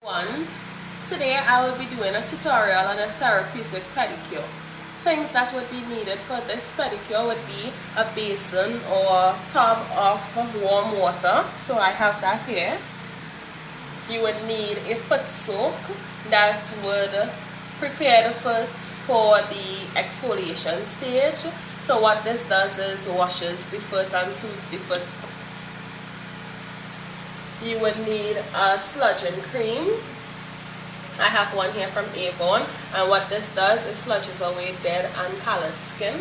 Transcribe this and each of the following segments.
Today I will be doing a tutorial on a therapeutic pedicure. Things that would be needed for this pedicure would be a basin or tub of warm water. So I have that here. You would need a foot soak that would prepare the foot for the exfoliation stage. So what this does is washes the foot and soothes the foot. You would need a sludging cream. I have one here from Avon, and what this does is sludges away dead and callous skin.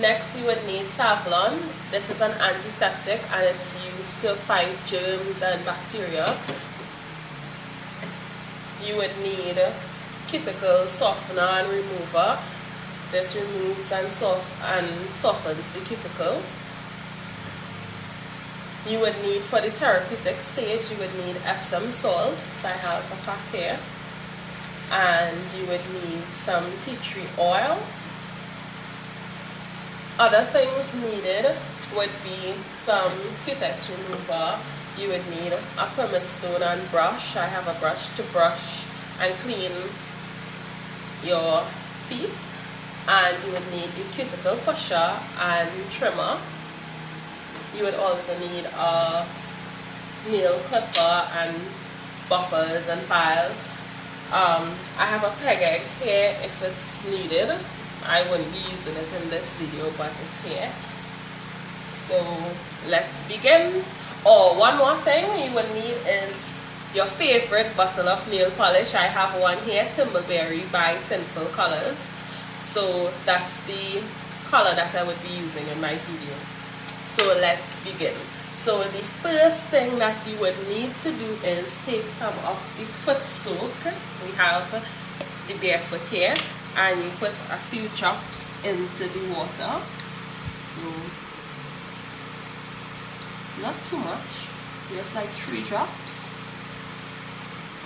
Next you would need Savlon. This is an antiseptic and it's used to fight germs and bacteria. You would need Cuticle Softener and Remover. This removes and softens the cuticle. You would need, for the therapeutic stage, you would need Epsom Salt. So I have a pack here. And you would need some tea tree oil. Other things needed would be some Cuticle Remover. You would need a Prumice Stone and brush. I have a brush to brush and clean your feet. And you would need the Cuticle Pusher and trimmer. You would also need a nail clipper and buffers and file. I have a peg egg here if it's needed. I wouldn't be using it in this video, but it's here. So let's begin. Oh, one more thing you would need is your favorite bottle of nail polish. I have one here, Timbleberry by Sinful Colors. So that's the color that I would be using in my video. So let's begin. So the first thing that you would need to do is take some of the foot soak. We have the bare foot here, and you put a few drops into the water. So not too much, just like 3 drops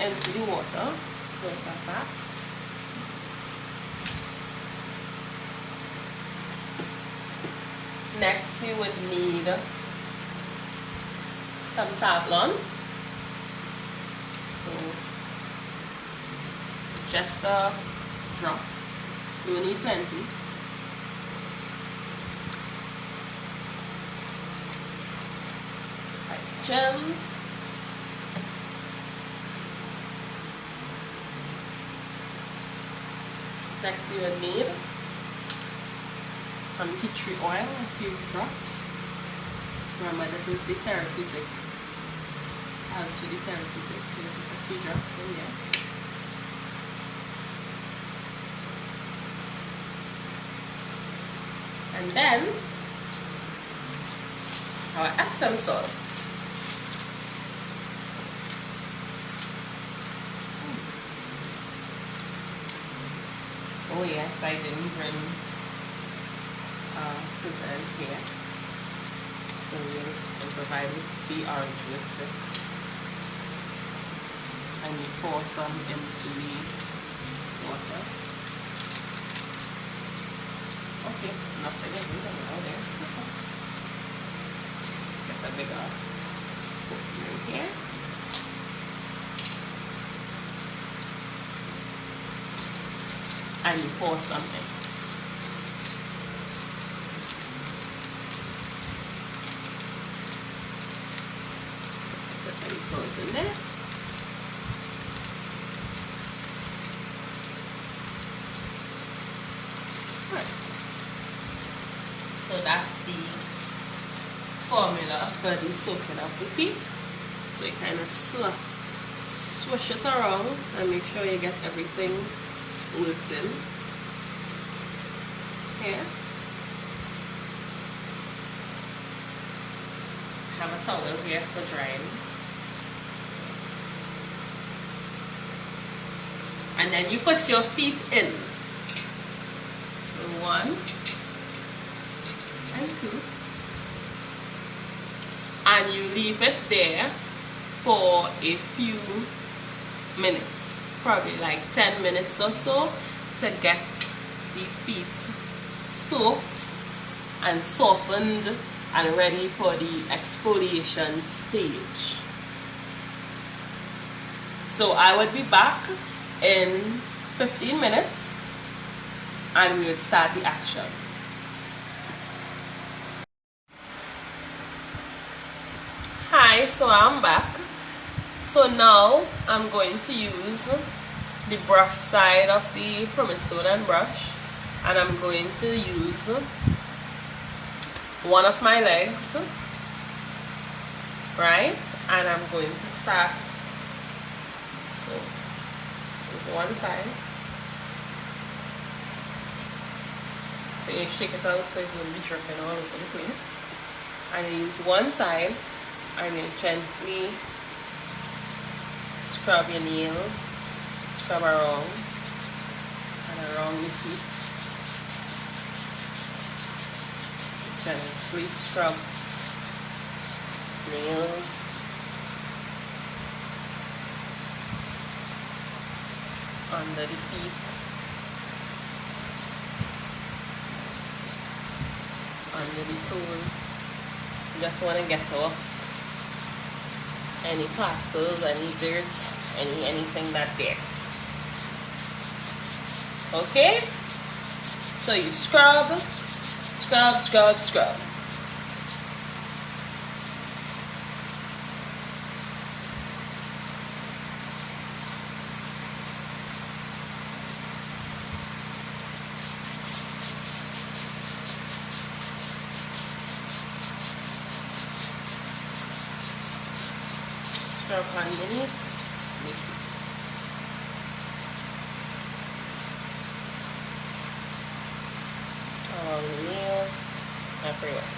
into the water. Close that back. Next you would need some Savlon. So just a drop. You will need plenty. So like gems. Next you would need some tea tree oil, a few drops. Remember, this is the therapeutic. Helps with the therapeutic, so you put a few drops in there. And then our Epsom salt. Oh yes, I didn't bring scissors here, so we'll provide the orange with it, and you pour some into the water. Okay, nothing is in there. Let's get a bigger opening here. And you pour some in. Salt in there. Right. So that's the formula for the soaking of the feet. So you kind of swish it around and make sure you get everything worked in. Here. I have a towel here for drying. And then you put your feet in. So 1 and 2. And you leave it there for a few minutes. Probably like 10 minutes or so to get the feet soaked and softened and ready for the exfoliation stage. So I would be back in 15 minutes and we would start the action. Hi, so I'm back. So now I'm going to use the brush side of the Prumice Stone and brush, and I'm going to use one of my legs, right? And I'm going to start. So use one side. So you shake it out so it won't be dripping all over the place. And you use one side and you gently scrub your nails, scrub around and around your feet. Gently scrub nails, under the feet, under the toes. You just want to get off any particles, any dirt, anything that's there. Okay? So you scrub, scrub, scrub, scrub. Scrub underneath. Along the nails, everywhere.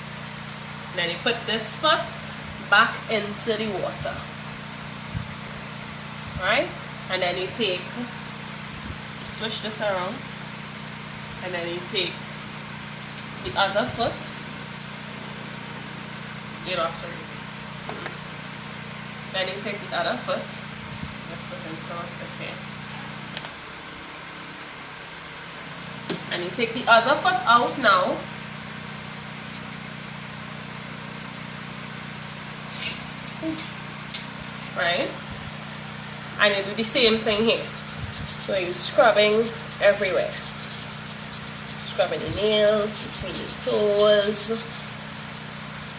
Then you put this foot back into the water, right? And then you take, switch this around, and then you take the other foot, get off the reason. Then you take the other foot, let's put in some of this here. And you take the other foot out now. Right? And you do the same thing here. So you're scrubbing everywhere. Scrubbing the nails, between the toes,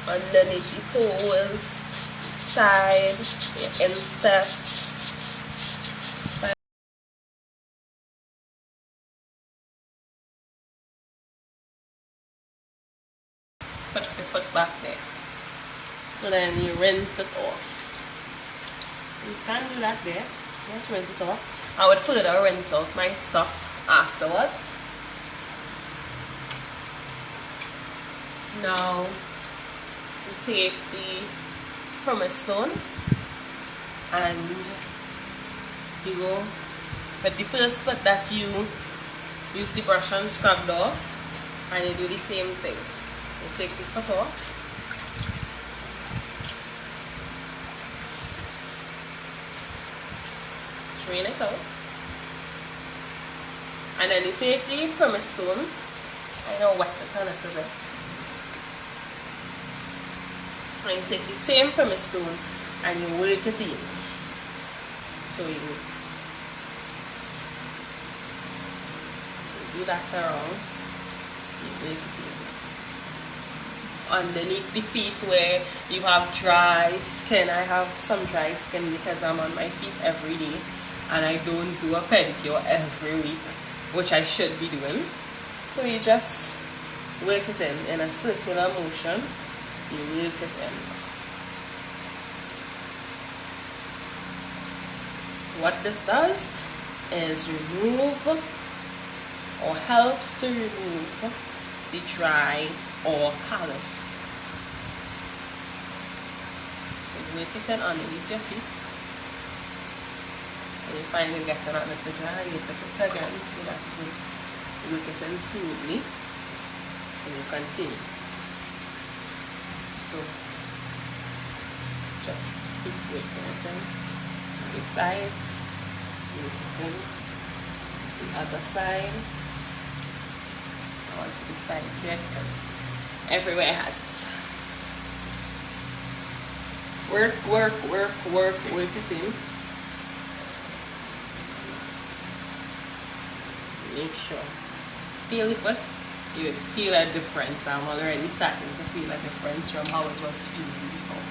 underneath the toes, side, your instep. Put the foot back there. So then you rinse it off. You can't do that there. Just rinse it off. I would further rinse out my stuff afterwards. Now you take the Prumice Stone and you go with the first foot that you use the brush and scrubbed off, and you do the same thing. You take the foot off, drain it out, and then you take the Prumice Stone. I know wet it a little bit. And you take the same Prumice Stone and you work it in. So you do that around, you work it in. Underneath the feet where you have dry skin, I have some dry skin because I'm on my feet every day and I don't do a pedicure every week, which I should be doing. So you just work it in a circular motion. You work it in. What this does is remove or helps to remove the dry or callus. So work it in underneath your feet. When you find it getting a little dry, you take it again so that you work it in smoothly and you continue. So just keep working it in the sides, work it in the other side, onto the sides here because everywhere has it. Work it in. make sure. Feel the foot. You would feel a difference. I'm already starting to feel a difference from how it was feeling before.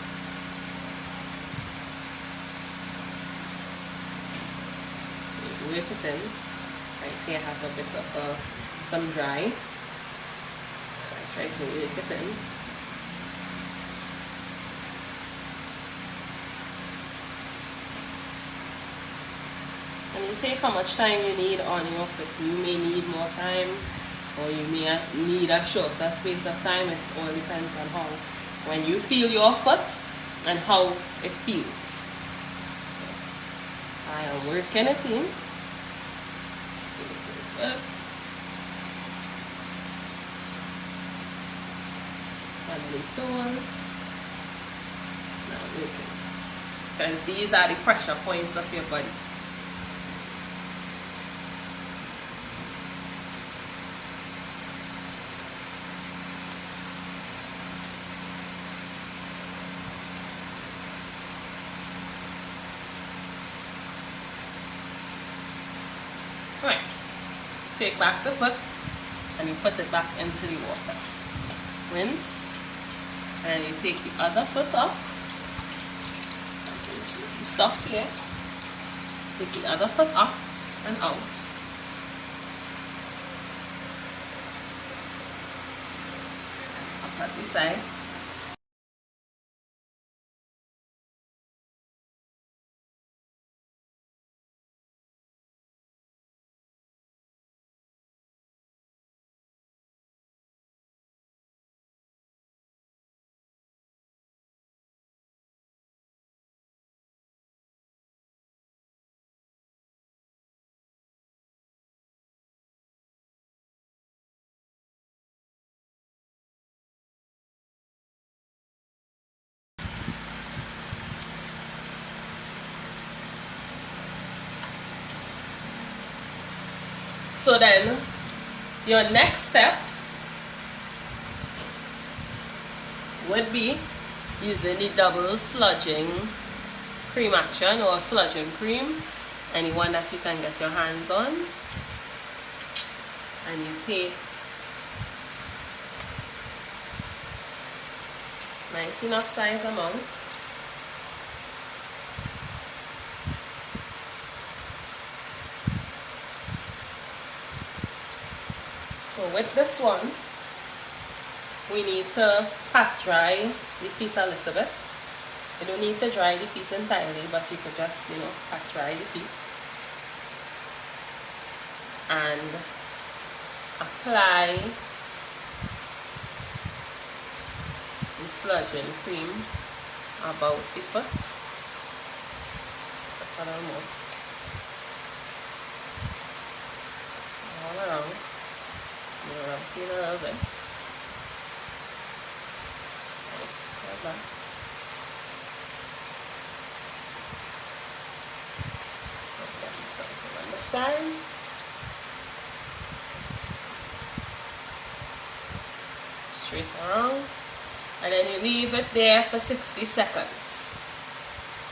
So you work it in. Right here I have a bit of some dry. So I try to work it in. And you take how much time you need on your foot. You may need more time, or you may need a shorter space of time. It all depends on how, when you feel your foot and how it feels. So I am working it in. And the toes. Now working. Because these are the pressure points of your body. Right, take back the foot and you put it back into the water. Rinse, and you take the other foot off. Some soapy stuff here. Take the other foot up and out. Up at the side. So then, your next step would be using the double sludging cream action or sludging cream, anyone that you can get your hands on. And you take nice enough size amount. So with this one, we need to pat dry the feet a little bit. You don't need to dry the feet entirely, but you could just, pat dry the feet. And apply the sludging cream about the foot. That's a little more. All around. Rub it in a little bit. Like that. Get something on the side. Straight around. And then you leave it there for 60 seconds.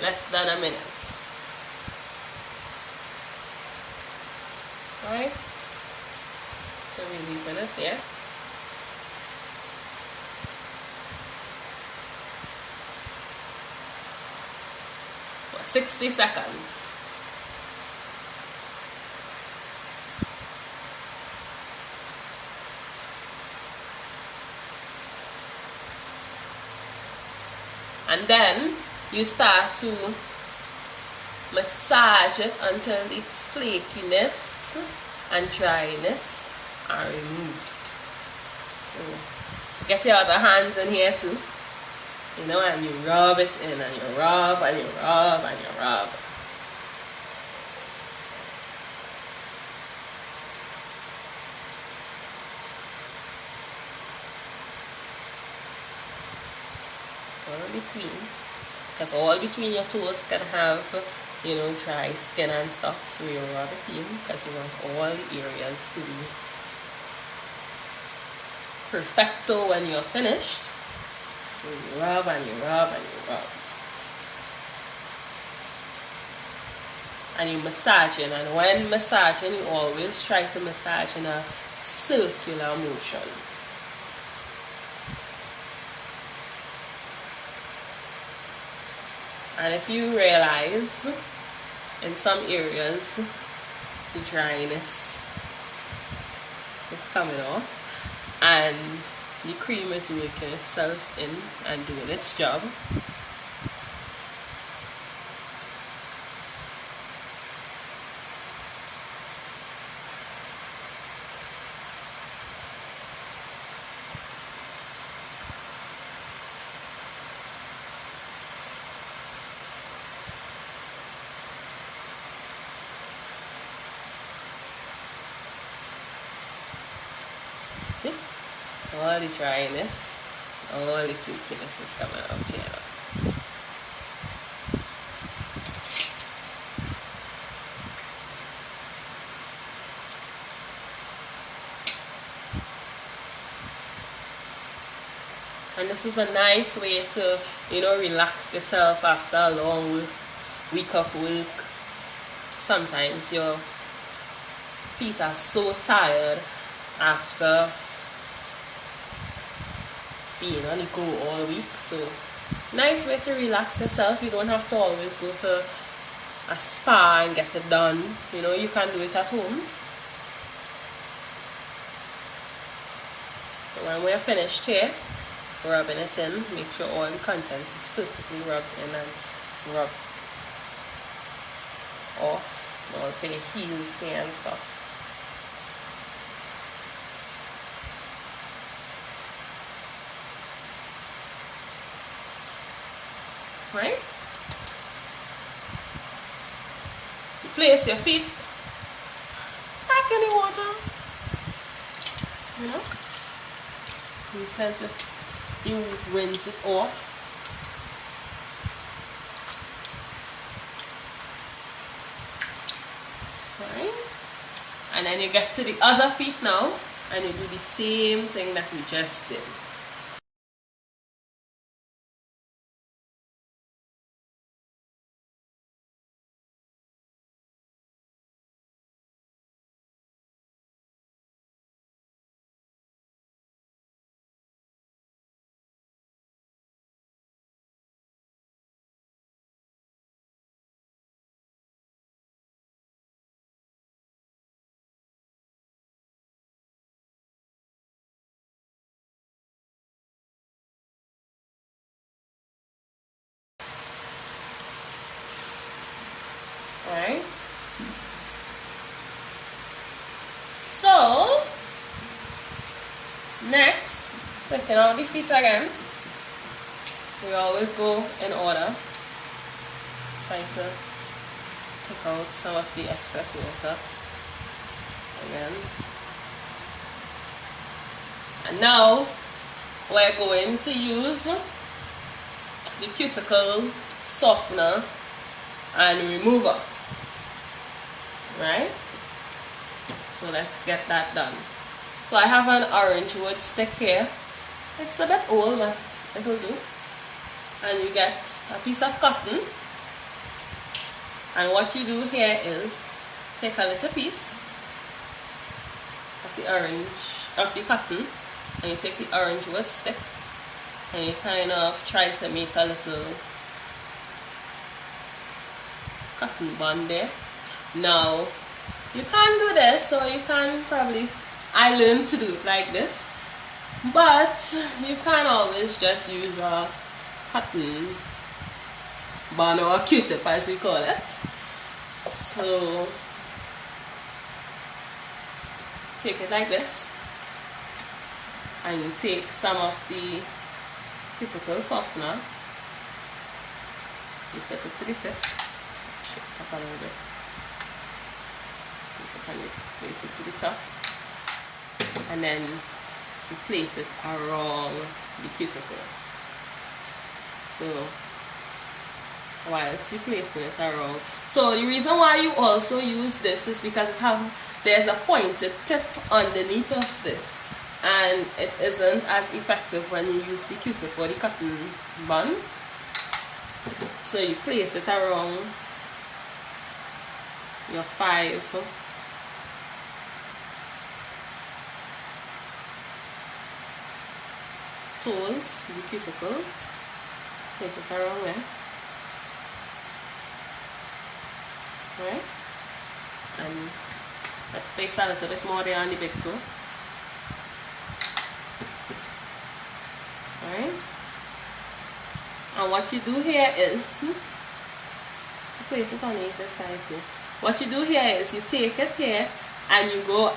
Less than a minute. Right? So we're leaving it there. For 60 seconds. And then you start to massage it until the flakiness and dryness are removed. So get your other hands in here too, and you rub it in, and you rub and you rub and you rub. All between, because all between your toes can have dry skin and stuff, so you rub it in because you want all the areas to be perfecto when you're finished. So you rub and you rub and you rub. and you're massaging, and when massaging you always try to massage in a circular motion. And if you realize in some areas the dryness is coming off and the cream is working itself in and doing its job, see, all the dryness, all the flakiness is coming out here. And this is a nice way to, relax yourself after a long week of work. Sometimes your feet are so tired after being on the go all week, so nice way to relax yourself. You don't have to always go to a spa and get it done. You can do it at home. So when we're finished here rubbing it in, make sure all the contents is perfectly rubbed in and rubbed off all to your heels here and stuff. Right? You place your feet back in the water. You can just rinse it off. Right? And then you get to the other feet now and you do the same thing that we just did. Right? So next, taking out the feet again. We always go in order, trying to take out some of the excess water again. And now we're going to use the cuticle softener and remover. Right? So let's get that done. So I have an orange wood stick here. It's a bit old, but it will do. And you get a piece of cotton. And what you do here is take a little piece of the cotton, and you take the orange wood stick and you kind of try to make a little cotton bond there. Now you can do this, so you can probably, I learned to do it like this, but you can always just use a cotton bond or a Q-tip as we call it. So take it like this, and you take some of the cuticle softener, you put it to the tip, shake it up a little bit, take it and you place it to the top, and then you place it around the cuticle. So whilst you placing it around, so the reason why you also use this is because there's a pointed tip underneath of this, and it isn't as effective when you use the Q-tip or the cotton bond. So you place it around your 5 toes, the cuticles. Place it around there. Right? And let's place a little bit more there on the big toe. Right? And what you do here is, place it on either side too. What you do here is you take it here and you go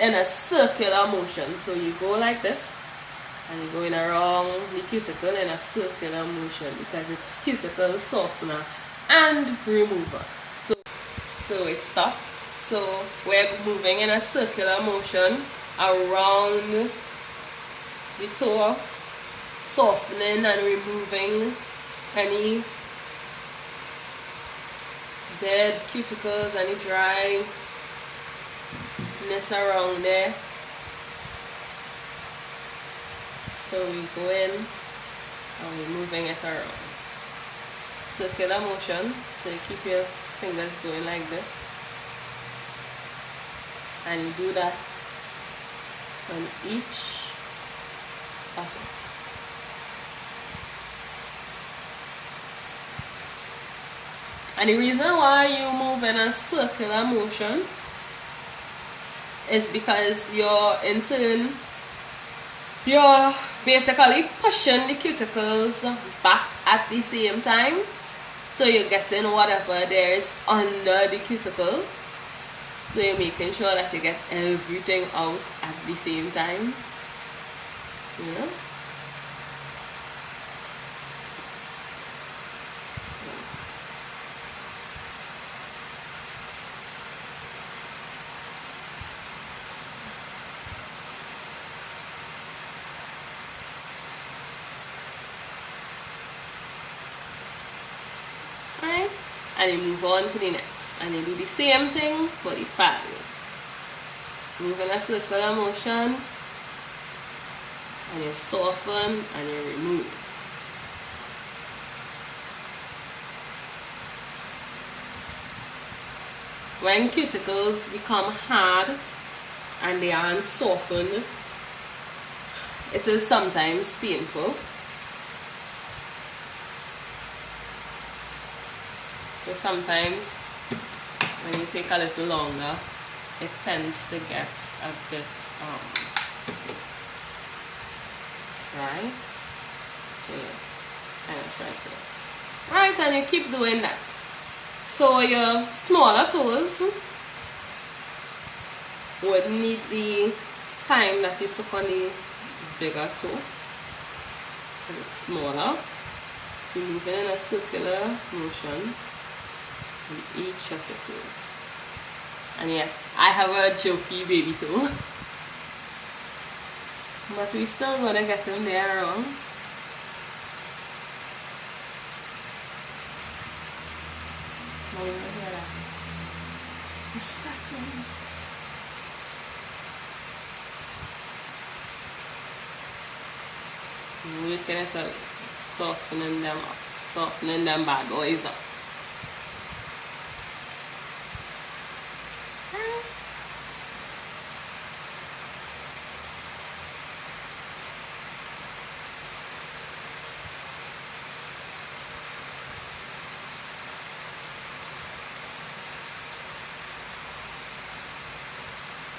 in a circular motion. So you go like this and you're going around the cuticle in a circular motion because it's cuticle softener and remover. So it stopped. So we're moving in a circular motion around the toe, softening and removing any dead cuticles, any dryness around there. So we go in and we're moving it around. Circular motion, so you keep your fingers going like this. And you do that on each of it. And the reason why you move in a circular motion is because you're basically pushing the cuticles back at the same time. So you're getting whatever there is under the cuticle. So you're making sure that you get everything out at the same time. Yeah. Alright, and you move on to the next, and you do the same thing for the 5. Move in a circular motion, and you soften and you remove. When cuticles become hard and they aren't softened, it is sometimes painful. So sometimes when you take a little longer, it tends to get a bit right. So kind of try to right, and you keep doing that. So your smaller toes would need the time that you took on the bigger toe, and it's smaller. So you move in a circular motion in each of the toes. And yes, I have a jokey baby toe, but we're still gonna get him there wrong. Now you hear that? He's scratching. Working it out, softening them up, softening them bad boys up.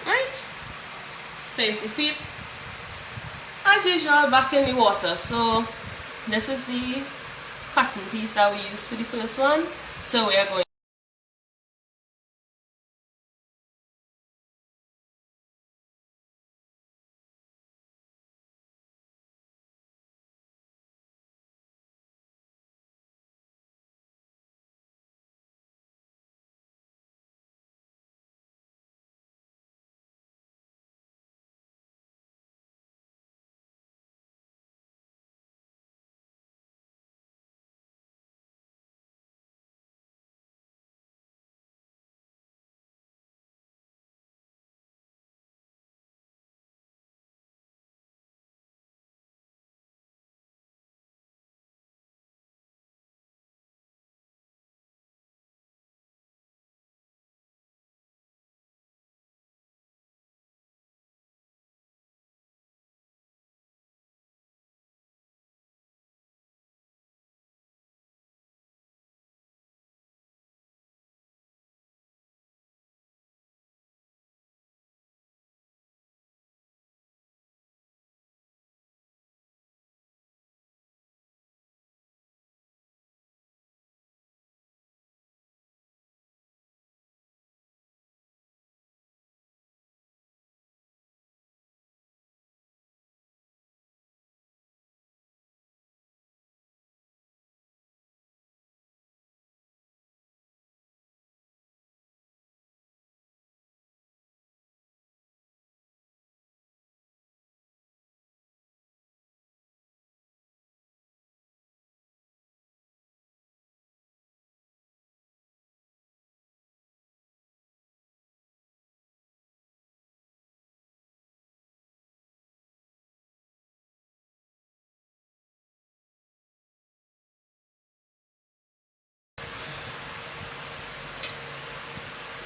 Right, place the feet as usual back in the water. So this is the cotton piece that we used for the first one. So we are going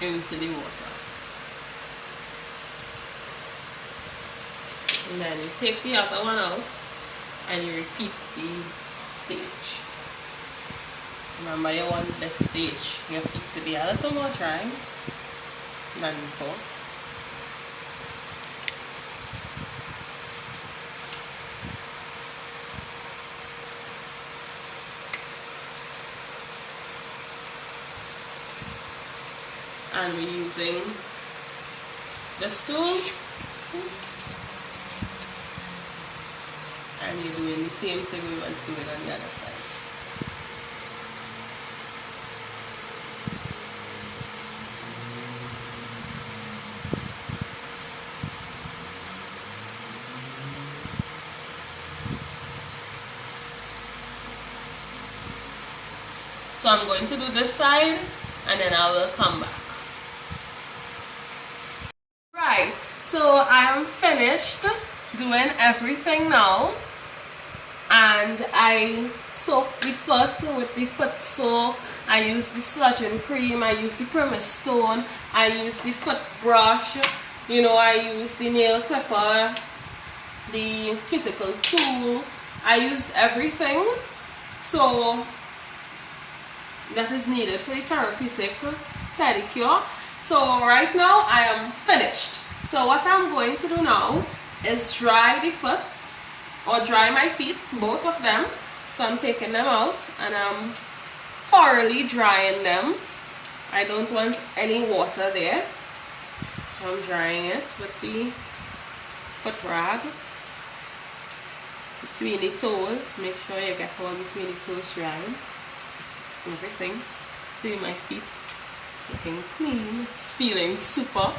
into the water. And then you take the other one out and you repeat the stage. Remember, you want this stage, your feet to be a little more dry than before. And we're using this tool, and you're doing the same thing we was doing on the other side. So I'm going to do this side and then I will come back. Right, so I am finished doing everything now, and I soaked the foot with the foot soap. I used the sludging cream, I used the Prumice Stone, I used the foot brush, you know, I used the nail clipper, the cuticle tool. I used everything so that is needed for the therapeutic pedicure. So right now I am finished. So what I'm going to do now is dry the foot, or dry my feet, both of them. So I'm taking them out and I'm thoroughly drying them. I don't want any water there. So I'm drying it with the foot rag between the toes. Make sure you get all between the toes drying. Everything. See my feet looking clean. It's feeling super.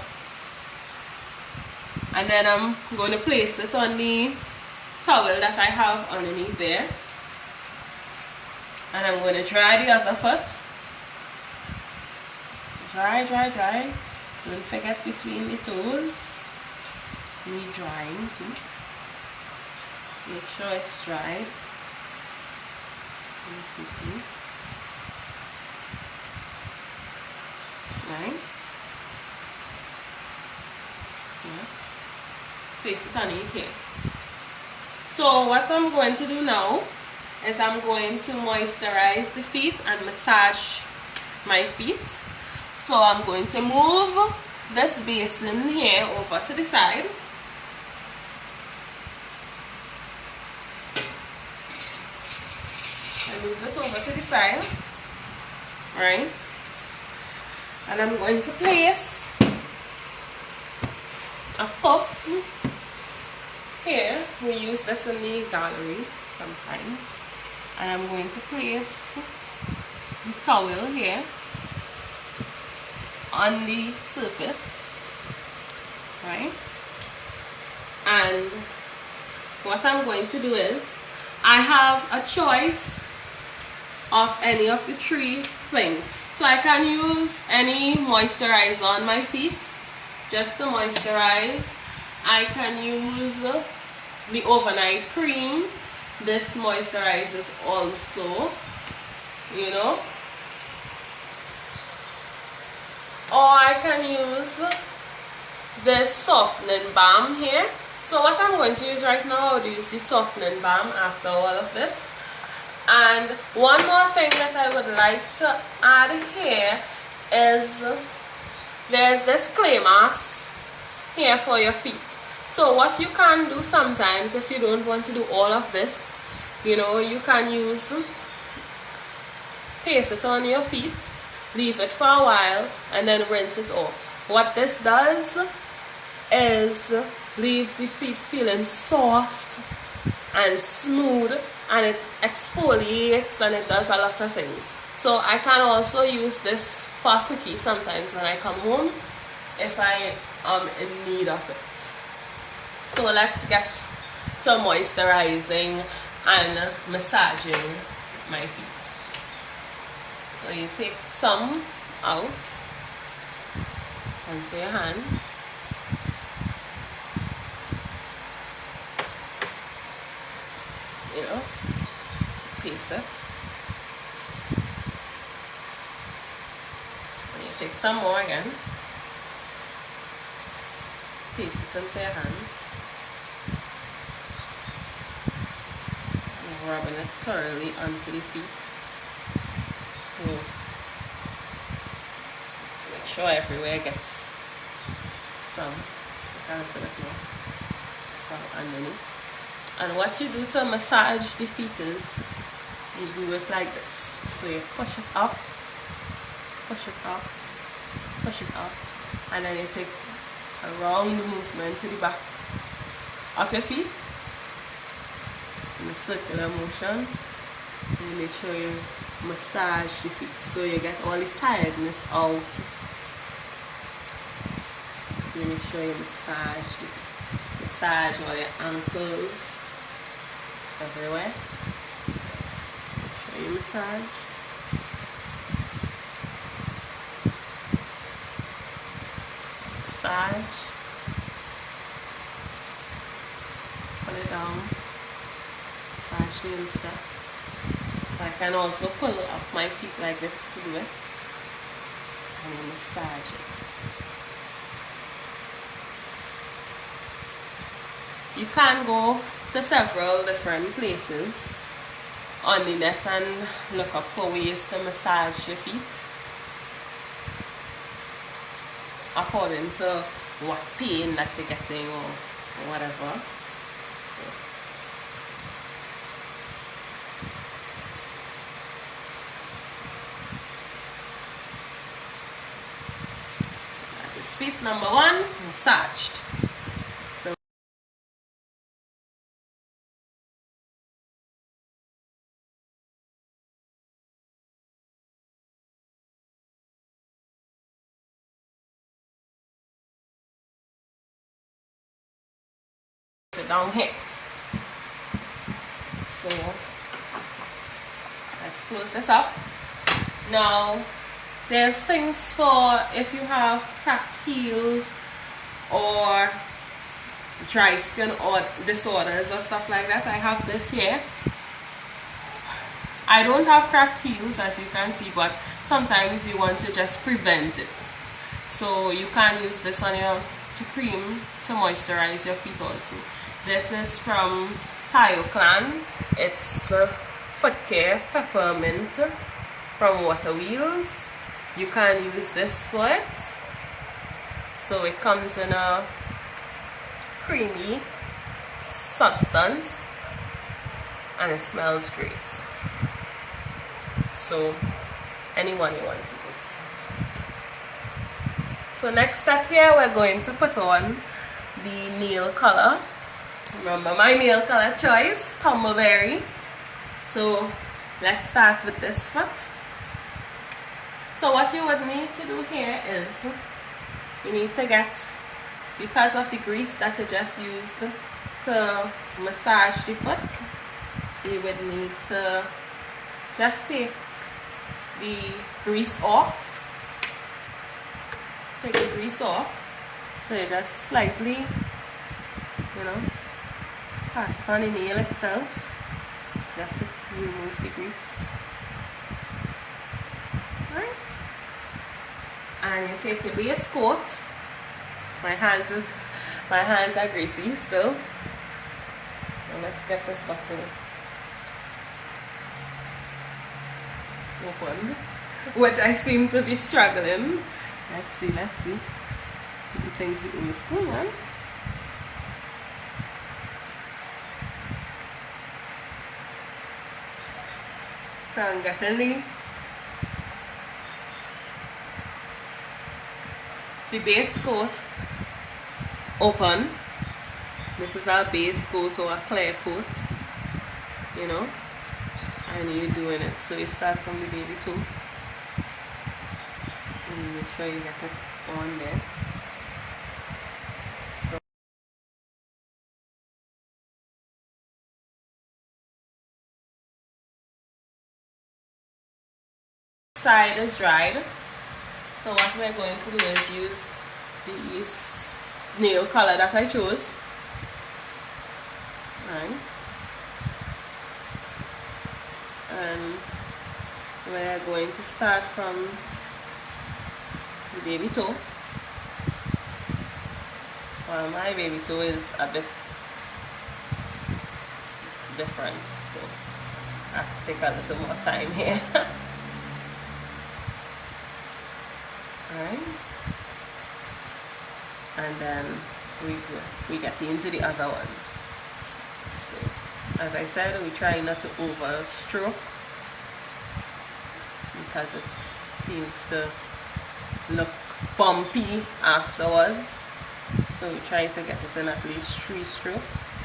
And then I'm going to place it on the towel that I have underneath there. And I'm going to dry the other foot. Dry, dry, dry. Don't forget between the toes. Need drying too. Make sure it's dried. Right? Yeah. Place it underneath here. So what I'm going to do now is I'm going to moisturize the feet and massage my feet. So I'm going to move this basin here over to the side. And move it over to the side. Right? And I'm going to place a puff here. We use this in the gallery sometimes. And I'm going to place the towel here on the surface, right? And what I'm going to do is, I have a choice of any of the three things. So I can use any moisturizer on my feet, just to moisturize. I can use the overnight cream. This moisturizes also, you know. Or I can use this softening balm here. So what I'm going to use right now, I'll use the softening balm after all of this. And one more thing that I would like to add here is there's this clay mask here for your feet. So what you can do sometimes, if you don't want to do all of this, you know, you can use, paste it on your feet, leave it for a while, and then rinse it off. What this does is leave the feet feeling soft and smooth, and it exfoliates, and it does a lot of things. So I can also use this for a quickie sometimes when I come home, if I am in need of it. So let's get to moisturizing and massaging my feet. So you take some out onto your hands. You know, paste it. And you take some more again. Place it into your hands. Rubbing it thoroughly onto the feet. Make sure everywhere gets some. A little bit more underneath. And what you do to massage the feet is you do it like this. So you push it up, push it up, push it up, and then you take a round movement to the back of your feet in a circular motion. And you make sure you massage the feet so you get all the tiredness out. You make sure you massage the feet. Massage all your ankles everywhere. Make sure you massage. Massage. Pull it down. Massage the instep. So I can also pull up my feet like this to do it. And then massage it. You can go to several different places on the net and look up for ways to massage your feet according to what pain that you're getting or whatever. So that is feet number 1 massaged. Down here. So let's close this up. Now there's things for if you have cracked heels or dry skin or disorders or stuff like that. I have this here. I don't have cracked heels as you can see, but sometimes you want to just prevent it. So you can use this on your cream to moisturize your feet also. This is from Clan. It's foot care peppermint from Water Wheels. You can use this for it. So it comes in a creamy substance and it smells great. So anyone who wants it. So next step here, we're going to put on the nail color. Remember my nail color choice, Tumbleberry. So let's start with this foot. So what you would need to do here is you need to get, because of the grease that you just used to massage the foot, you would need to just take the grease off. Take the grease off. So you just slightly, pass it on the nail itself, just to remove the grease. Right? And you take your base coat. My hands are greasy still. So let's get this bottle open, which I seem to be struggling. Let's see. The things that we school on. So I'm getting the base coat open. This is our base coat or a clear coat, and you're doing it. So you start from the baby toe. And make sure you get it on there. So side is dried. So what we're going to do is use this nail color that I chose. Right. And we're going to start from the baby toe. Well, my baby toe is a bit different, so I have to take a little more time here. Alright, and then we get into the other ones. So as I said, we try not to over stroke because it seems to look bumpy afterwards, so we try to get it in at least 3 strokes.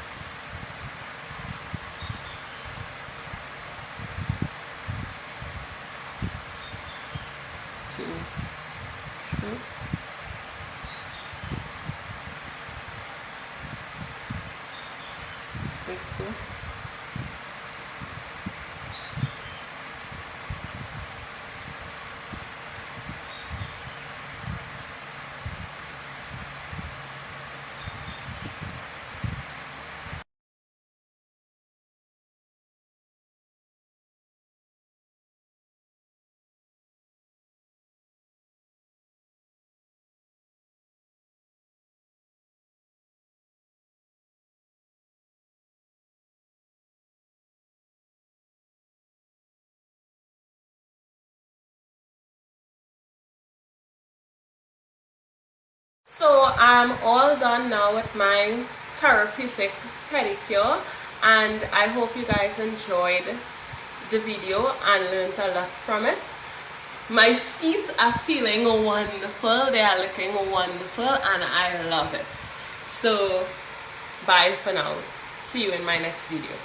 So I'm all done now with my therapeutic pedicure, and I hope you guys enjoyed the video and learned a lot from it. My feet are feeling wonderful, they are looking wonderful, and I love it. So bye for now. See you in my next video.